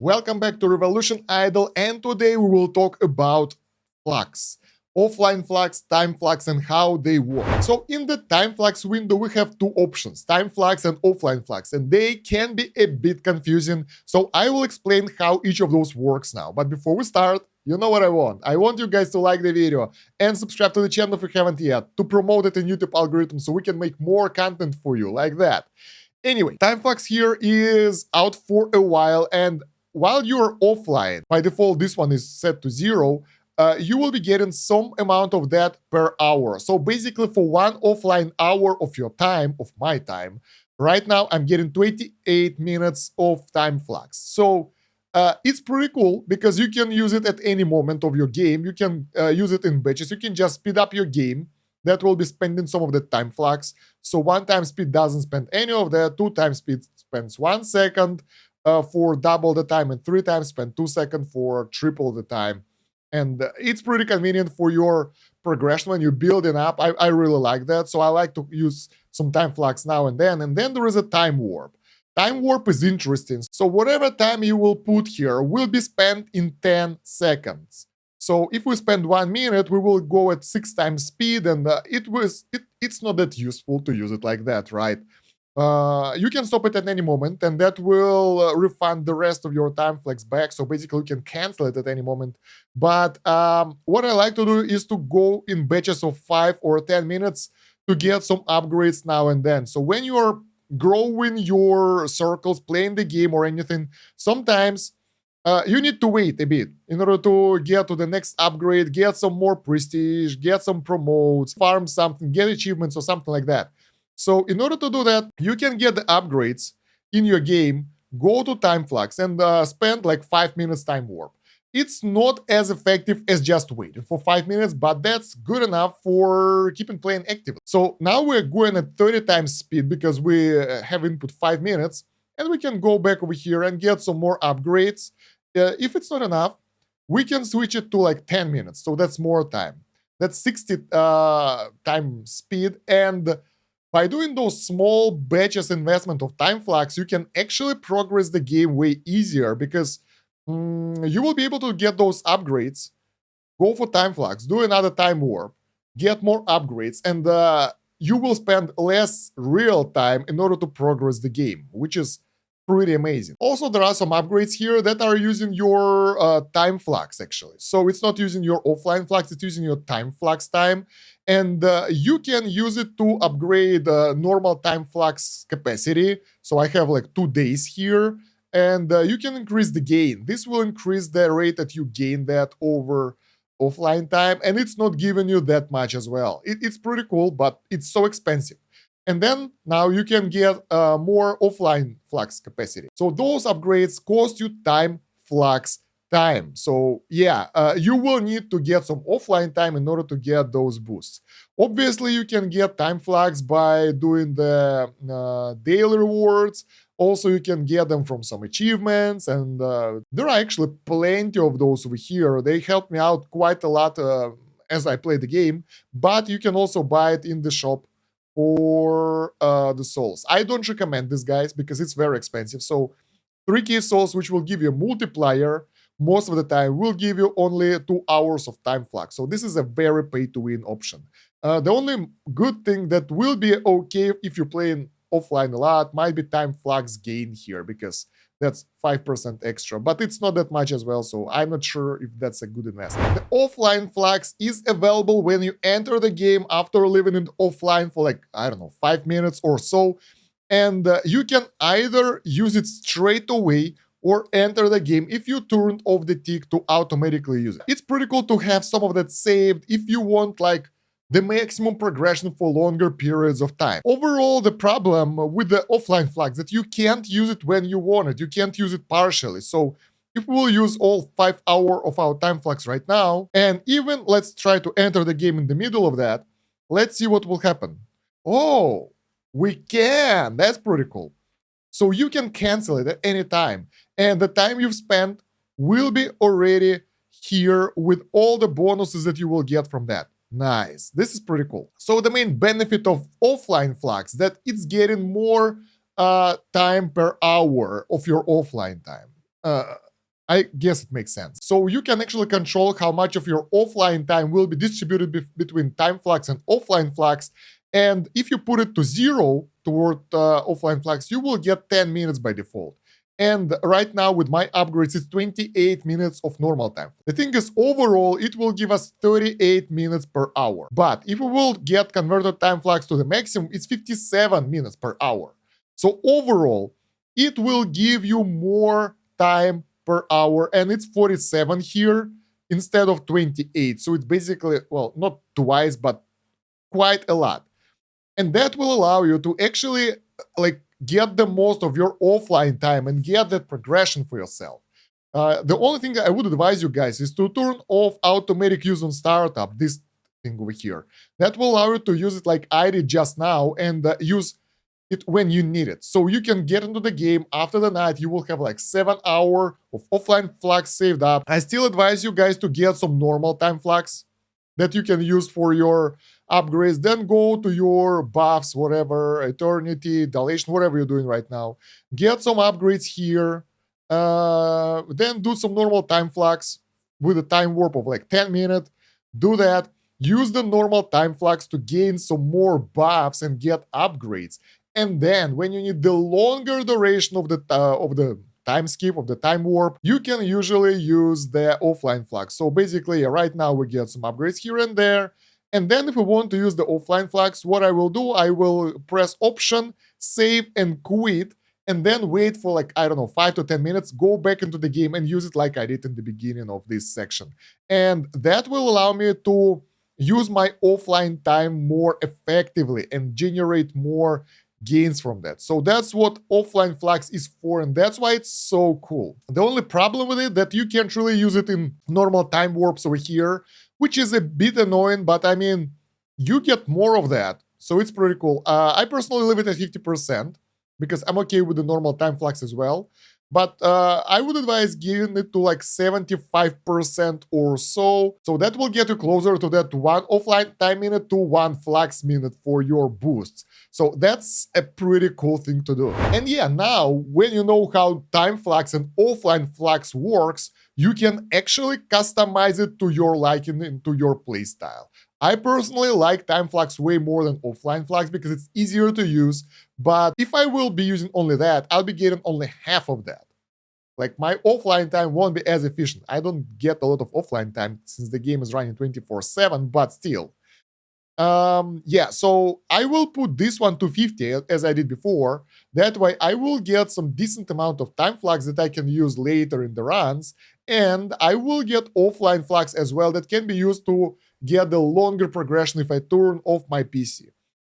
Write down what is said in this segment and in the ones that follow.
Welcome back to Revolution Idol, and today we will talk about Flux. Offline Flux, Time Flux, and how they work. So in the Time Flux window, we have two options, Time Flux and Offline Flux, and they can be a bit confusing, so I will explain how each of those works now. But before we start, you know what I want. I want you guys to like the video and subscribe to the channel if you haven't yet, to promote it in YouTube algorithm so we can make more content for you like that. Anyway, Time Flux here is out for a while, and while you're offline, by default this one is set to 0, you will be getting some amount of that per hour. So basically for one offline hour of your time, of my time, right now I'm getting 28 minutes of Time Flux. So it's pretty cool because you can use it at any moment of your game. You can use it in batches. You can just speed up your game. That will be spending some of the Time Flux. So 1 time speed doesn't spend any of that, 2 times speed spends 1 second, for double the time, and 3 times spend 2 seconds for triple the time. And it's pretty convenient for your progression when you're building up. I really like that. So I like to use some Time Flux now and then. And then there is a Time Warp. Time Warp is interesting. So whatever time you will put here will be spent in 10 seconds. So if we spend 1 minute, we will go at 6 times speed, and it's not that useful to use it like that, right? You can stop it at any moment, and that will refund the rest of your Time Flux back. So basically, you can cancel it at any moment. But what I like to do is to go in batches of 5 or 10 minutes to get some upgrades now and then. So when you are growing your circles, playing the game or anything, sometimes you need to wait a bit in order to get to the next upgrade, get some more prestige, get some promotes, farm something, get achievements or something like that. So in order to do that, you can get the upgrades in your game, go to Time Flux, and spend like 5 minutes Time Warp. It's not as effective as just waiting for 5 minutes, but that's good enough for keeping playing active. So now we're going at 30 times speed because we have input 5 minutes, and we can go back over here and get some more upgrades. If it's not enough, we can switch it to like 10 minutes, so that's more time. That's 60 time speed, and by doing those small batches investment of Time Flux, you can actually progress the game way easier because you will be able to get those upgrades, go for Time Flux, do another Time Warp, get more upgrades, and you will spend less real time in order to progress the game, which is pretty amazing. Also, there are some upgrades here that are using your Time Flux, actually. So it's not using your offline flux, it's using your Time Flux time. And you can use it to upgrade normal Time Flux capacity. So I have like 2 days here, and you can increase the gain. This will increase the rate that you gain that over offline time, and it's not giving you that much as well. It's pretty cool, but it's so expensive. And then now you can get more offline flux capacity. So those upgrades cost you Time Flux time. So yeah, you will need to get some offline time in order to get those boosts. Obviously, you can get Time Flux by doing the daily rewards. Also, you can get them from some achievements, and there are actually plenty of those over here. They help me out quite a lot as I play the game, but you can also buy it in the shop for the souls. I don't recommend this, guys, because it's very expensive. So 3k souls, which will give you a multiplier, most of the time will give you only 2 hours of Time Flux. So this is a very pay-to-win option. The only good thing that will be okay if you're playing offline a lot might be Time Flux gain here, because that's 5% extra, but it's not that much as well, so I'm not sure if that's a good investment. The offline flux is available when you enter the game after leaving it offline for like, I don't know, 5 minutes or so, and you can either use it straight away or enter the game if you turned off the tick to automatically use it. It's pretty cool to have some of that saved if you want like the maximum progression for longer periods of time. Overall, the problem with the offline flux that you can't use it when you want it. You can't use it partially. So if we'll use all 5 hours of our Time Flux right now, and even let's try to enter the game in the middle of that, let's see what will happen. Oh, we can. That's pretty cool. So you can cancel it at any time, and the time you've spent will be already here with all the bonuses that you will get from that. Nice. This is pretty cool. So the main benefit of offline flux that it's getting more time per hour of your offline time. I guess it makes sense. So you can actually control how much of your offline time will be distributed between time flux and offline flux. And if you put it to 0 toward offline flux, you will get 10 minutes by default. And right now with my upgrades, it's 28 minutes of normal time. The thing is, overall, it will give us 38 minutes per hour. But if we will get converted time flux to the maximum, it's 57 minutes per hour. So overall, it will give you more time per hour, and it's 47 here instead of 28. So it's basically, well, not twice, but quite a lot. And that will allow you to actually like get the most of your offline time and get that progression for yourself. The only thing I would advise you guys is to turn off automatic use on startup, this thing over here. That will allow you to use it like I did just now and use it when you need it. So you can get into the game after the night. You will have like 7 hours of offline flux saved up. I still advise you guys to get some normal time flux that you can use for your upgrades. Then go to your buffs, whatever, eternity, dilation, whatever you're doing right now. Get some upgrades here. Then do some normal time flux with a time warp of like 10 minutes. Do that. Use the normal time flux to gain some more buffs and get upgrades. And then when you need the longer duration of the time skip, of the time warp, you can usually use the offline flux. So basically, right now we get some upgrades here and there. And then if we want to use the offline flux, what I will do, I will press Option, save, and quit, and then wait for like, I don't know, 5 to 10 minutes, go back into the game and use it like I did in the beginning of this section. And that will allow me to use my offline time more effectively and generate more gains from that. So that's what offline flux is for, and that's why it's so cool. The only problem with it that you can't really use it in normal time warps over here, which is a bit annoying, but I mean, you get more of that, so it's pretty cool. I personally leave it at 50% because I'm okay with the normal time flux as well. But I would advise giving it to like 75% or so. So that will get you closer to that 1 offline time minute to 1 flux minute for your boosts. So that's a pretty cool thing to do. And yeah, now when you know how time flux and offline flux works, you can actually customize it to your liking and to your playstyle. I personally like time flux way more than offline flux because it's easier to use, but if I will be using only that, I'll be getting only half of that. Like my offline time won't be as efficient. I don't get a lot of offline time since the game is running 24/7, but still. Yeah, so I will put this one to 50 as I did before. That way I will get some decent amount of time flux that I can use later in the runs, and I will get offline flux as well that can be used to get the longer progression if I turn off my PC.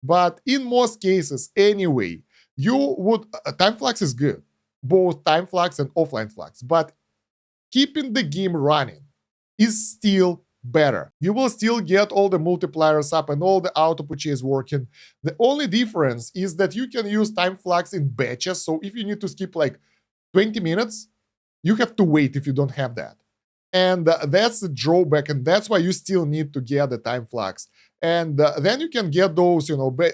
But in most cases, anyway, you would time flux is good, both time flux and offline flux, but keeping the game running is still better. You will still get all the multipliers up and all the auto purchase working. The only difference is that you can use time flux in batches. So if you need to skip like 20 minutes, you have to wait if you don't have that. And that's the drawback, and that's why you still need to get the time flux. And then you can get those,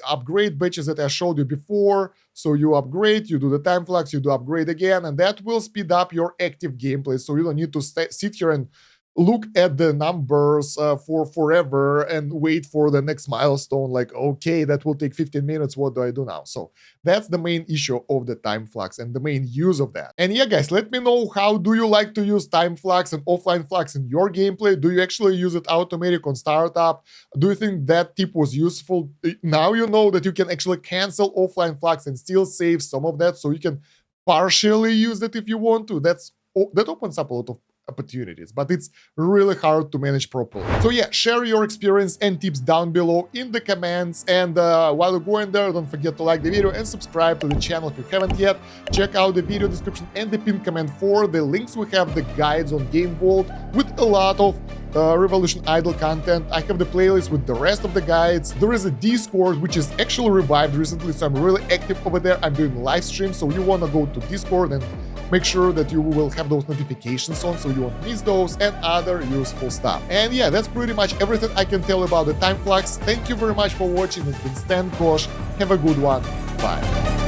upgrade batches that I showed you before. So you upgrade, you do the time flux, you do upgrade again, and that will speed up your active gameplay. So you don't need to sit here and look at the numbers for forever and wait for the next milestone. Like, okay, that will take 15 minutes. What do I do now? So that's the main issue of the time flux and the main use of that. And yeah, guys, let me know, how do you like to use time flux and offline flux in your gameplay? Do you actually use it automatic on startup? Do you think that tip was useful? Now you know that you can actually cancel offline flux and still save some of that, so you can partially use it if you want to. That opens up a lot of opportunities, but it's really hard to manage properly. So yeah, share your experience and tips down below in the comments, and while you're going there, don't forget to like the video and subscribe to the channel if you haven't yet. Check out the video description and the pinned comment for the links. We have the guides on Game Vault with a lot of Revolution Idle content. I have the playlist with the rest of the guides. There is a Discord which is actually revived recently, so I'm really active over there. I'm doing live streams, so you want to go to Discord and make sure that you will have those notifications on so you won't miss those and other useful stuff. And yeah, that's pretty much everything I can tell about the time flux. Thank you very much for watching. It's been Stan Kosh. Have a good one. Bye.